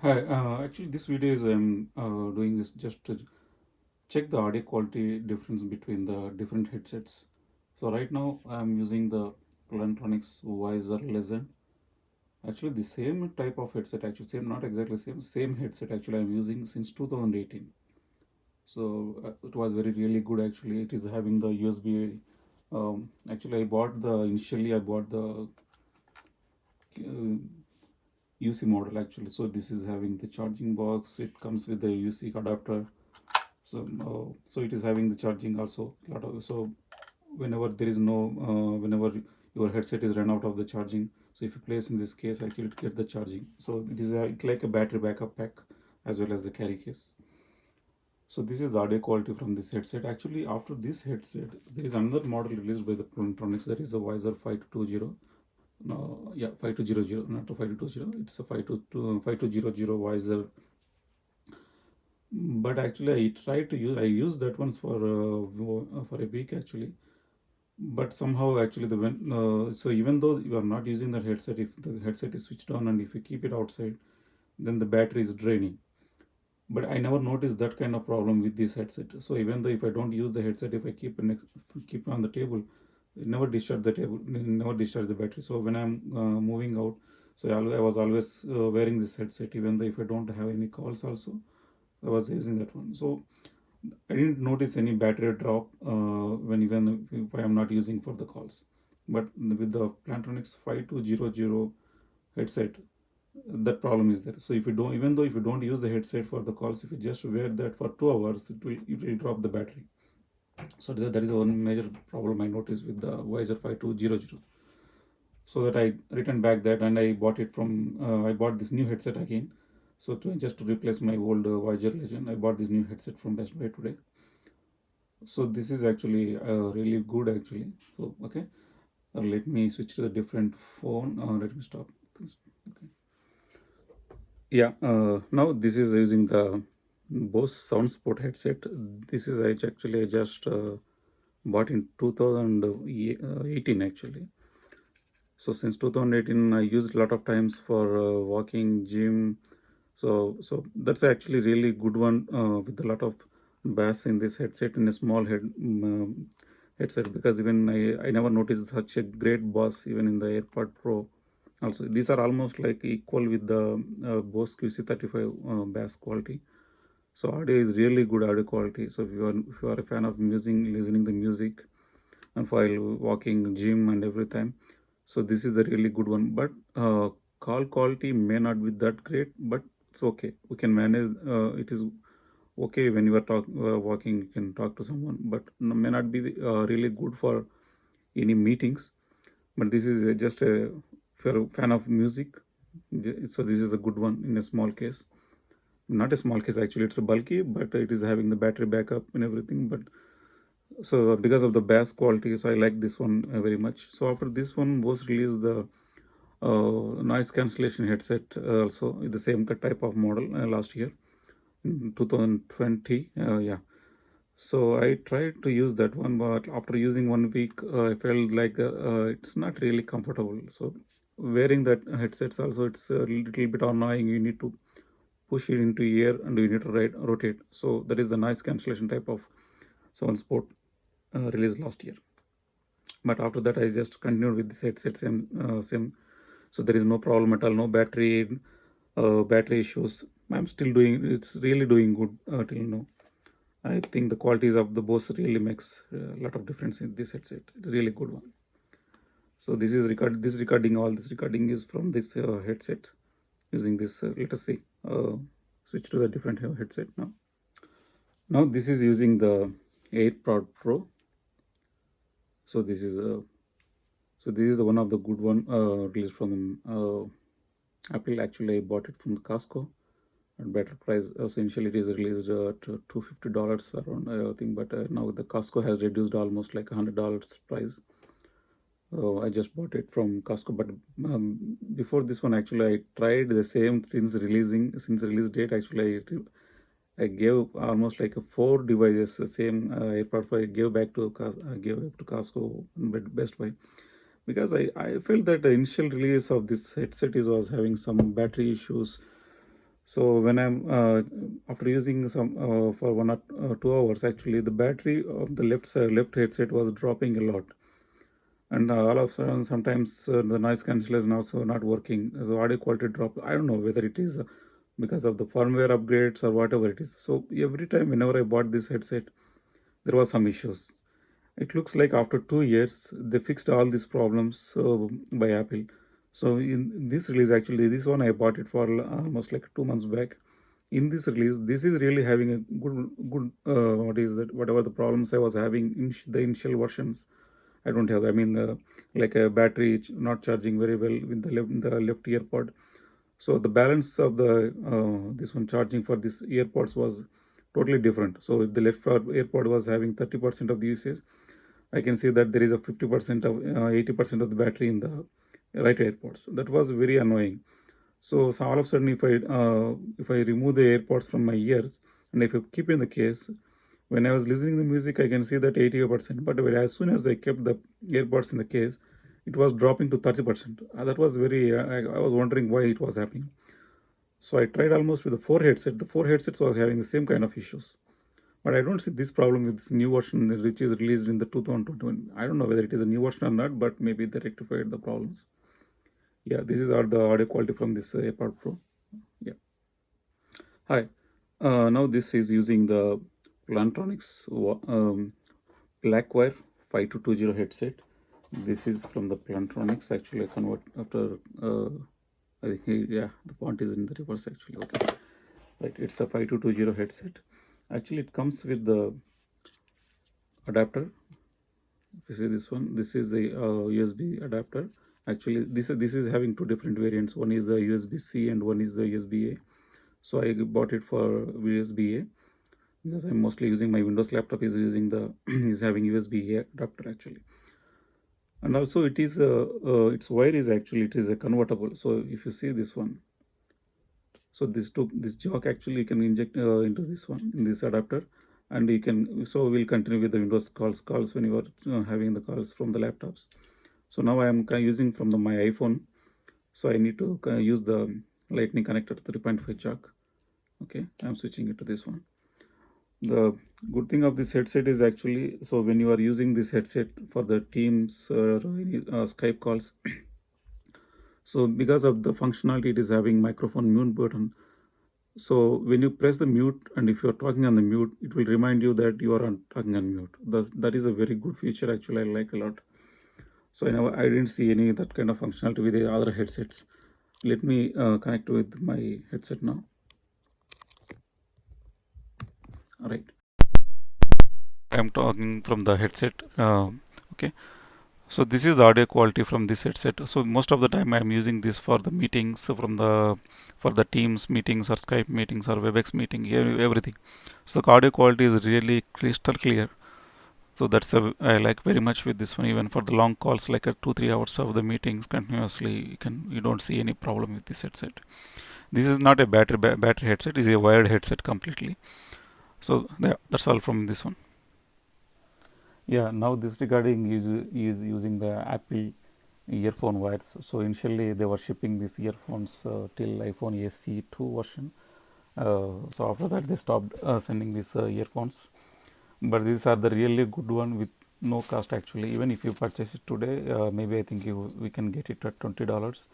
Hi, actually, this video is doing is just to check the audio quality difference between the different headsets. So right now I'm using the Plantronics Wiser Legend. Actually, the same type of headset, actually same, not exactly same headset. Actually, I'm using since 2018. So it was very really good. Actually, it is having the USB. Actually, I bought the UC model actually. So this is having the charging box. It comes with the UC adapter. So it is having the charging also lot of. So whenever there is no whenever your headset is run out of the charging, so if you place in this case, actually it get the charging. So it is like a battery backup pack as well as the carry case. So this is the audio quality from this headset. Actually, after this headset, there is another model released by the Plantronics, that is the Wiser 5220. No, yeah, 5200, not a 5220. It's a 5200 Wiser. But actually, I tried to use. I used that once for a week actually. But somehow, actually, so even though you are not using that headset, if the headset is switched on and if you keep it outside, then the battery is draining. But I never noticed that kind of problem with this headset. So even though if I don't use the headset, if I keep it on the table, it never discharge the table, never discharge the battery. So when I'm moving out, so I was always wearing this headset, even though if I don't have any calls also, I was using that one. So I didn't notice any battery drop when even if I am not using for the calls. But with the Plantronics 5200 headset, that problem is there. So if you don't, even though if you don't use the headset for the calls, if you just wear that for 2 hours, it will drop the battery. So that is one major problem I noticed with the Wiser 5200. So that I returned back that and I bought it from I bought this new headset again. So just to replace my old Wiser Legend, I bought this new headset from Best Buy today. So this is actually really good actually. So okay, let me switch to the different phone. Let me stop this. Okay. Yeah, now this is using the Bose SoundSport headset. This is I just bought in 2018 actually. So since 2018, I used a lot of times for walking, gym. So that's actually really good one with a lot of bass in this headset in a small headset, because even I never noticed such a great bass even in the AirPod Pro. Also, these are almost like equal with the Bose QC35 bass quality. So audio is really good audio quality. So if you are a fan of music, listening the music, and while walking, gym, and every time, so this is a really good one. But call quality may not be that great, but it's okay. We can manage. It is okay when you are walking. You can talk to someone, but may not be really good for any meetings. But this is just a if you're a fan of music, so this is a good one in a small case. Not a small case actually. It's a bulky, but it is having the battery backup and everything. But so because of the bass quality, so I like this one very much. So after this one was released the noise cancellation headset, also with the same type of model last year in 2020. Yeah, so I tried to use that one, but after using 1 week, I felt like it's not really comfortable. So wearing that headsets also, it's a little bit annoying. You need to push it into ear and you need to rotate. So that is the noise cancellation type of Sound Sport released last year. But after that, I just continued with this headset same. So there is no problem at all, no battery issues. I'm still doing. It's really doing good till now. I think the qualities of the Bose really makes a lot of difference in this headset. It's a really good one. So this is record. This recording, all this recording is from this headset using this. Let us see. Switch to the different headset now. Now this is using the AirPod Pro. So this is the one of the good one released from Apple. Actually, I bought it from Costco at better price. So initially it is released at $250 around, I think, but now the Costco has reduced almost like $100 price. I just bought it from Costco, but before this one, actually, I tried the same since release date. Actually, I gave almost like a 4 devices, the same AirPod 5. I gave it to Costco and Best Buy, because I felt that the initial release of this headset was having some battery issues. So when I'm after using some for 1 or 2 hours, actually the battery of the left headset was dropping a lot, and all of a sudden sometimes the noise cancellation also not working. So audio quality drop. I don't know whether it is because of the firmware upgrades or whatever it is. So every time whenever I bought this headset, there was some issues. It looks like after 2 years they fixed all these problems by Apple. So in this release, actually, this one I bought it for almost like 2 months back. In this release, this is really having a good what is that? Whatever the problems I was having in the initial versions, I don't have. I mean, like a battery not charging very well with the left earpod. So the balance of the this one charging for this earpods was totally different. So if the left earpod was having 30% of the usage, I can see that there is a 50% of 80% of the battery in the right AirPods. That was very annoying. So all of a sudden, if I remove the AirPods from my ears and if I keep in the case, when I was listening to music, I can see that 80%. But as soon as I kept the AirPods in the case, it was dropping to 30%. That was very. I was wondering why it was happening. So I tried almost with the four headsets. The four headsets were having the same kind of issues. But I don't see this problem with this new version which is released in the 2021. I don't know whether it is a new version or not, but maybe they rectified the problems. Yeah, this is the audio quality from this AirPod Pro. Yeah. Hi. Now this is using the Plantronics Blackwire 5220 headset. This is from the Plantronics. Actually, I convert after. I think yeah, the font is in the reverse actually. Okay, right. It's a 5220 headset. Actually, it comes with the adapter. If you see this one, this is a USB adapter. Actually, this is having two different variants. One is the USB-C and one is the USB-A. So I bought it for USB-A because I'm mostly using my Windows laptop is using the is having USB-A adapter actually. And also it is its wire is actually it is a convertible. So if you see this one, so this jack actually you can inject into this one in this adapter, and you can. So we'll continue with the Windows calls when you are having the calls from the laptops. So now I am using from my iPhone, so I need to use the lightning connector to the 3.5 jack. Okay, I'm switching it to this one. The good thing of this headset is actually, so when you are using this headset for the Teams or Skype calls, so because of the functionality it is having microphone mute button. So when you press the mute and if you're talking on the mute, it will remind you that you are talking on mute. That is a very good feature actually, I like a lot. So I didn't see any that kind of functionality with the other headsets. Let me connect with my headset now. All right. I'm talking from the headset. Okay. So this is the audio quality from this headset. So most of the time I'm using this for the meetings for the Teams meetings or Skype meetings or WebEx meeting, everything. So the audio quality is really crystal clear. So I like very much with this one. Even for the long calls, like 2-3 hours of the meetings continuously, you don't see any problem with this headset. This is not a battery headset; it is a wired headset completely. So that's all from this one. Yeah, now this regarding is using the Apple earphone wires. So initially they were shipping these earphones till iPhone SE 2 version. So after that they stopped sending these earphones. But these are the really good one with no cost actually. Even if you purchase it today, maybe I think we can get it at $20.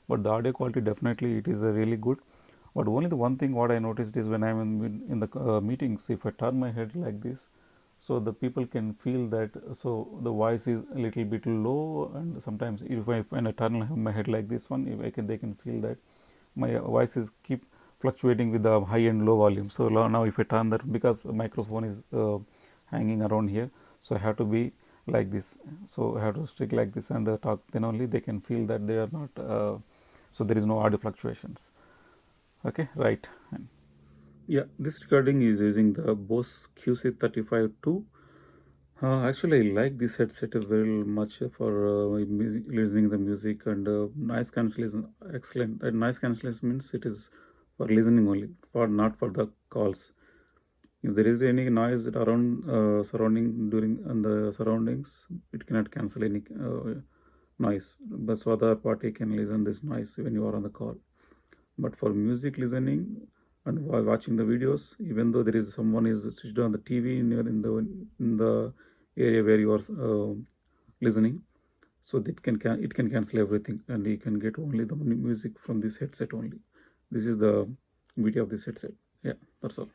But the audio quality definitely it is really good. But only the one thing what I noticed is when I'm in the meetings, if I turn my head like this, so the people can feel that. So the voice is a little bit low, and sometimes when I turn my head like this one, they can feel that my voice is keep fluctuating with the high and low volume. So now if I turn that, because the microphone is hanging around here, so I have to be like this. So I have to stick like this and talk. Then only they can feel that they are not. So there is no audio fluctuations. Okay, right. Yeah, this recording is using the Bose QC35-2. Actually, I like this headset very much for listening the music, and noise cancellation excellent. And noise cancellation means it is for listening only, for not for the calls. If there is any noise around surrounding during the surroundings, it cannot cancel any noise. But so other party can listen this noise when you are on the call. But for music listening and while watching the videos, even though there is someone is switched on the TV in the area where you are listening, so it can cancel everything, and you can get only the music from this headset only. This is the beauty of this headset. Yeah, that's all.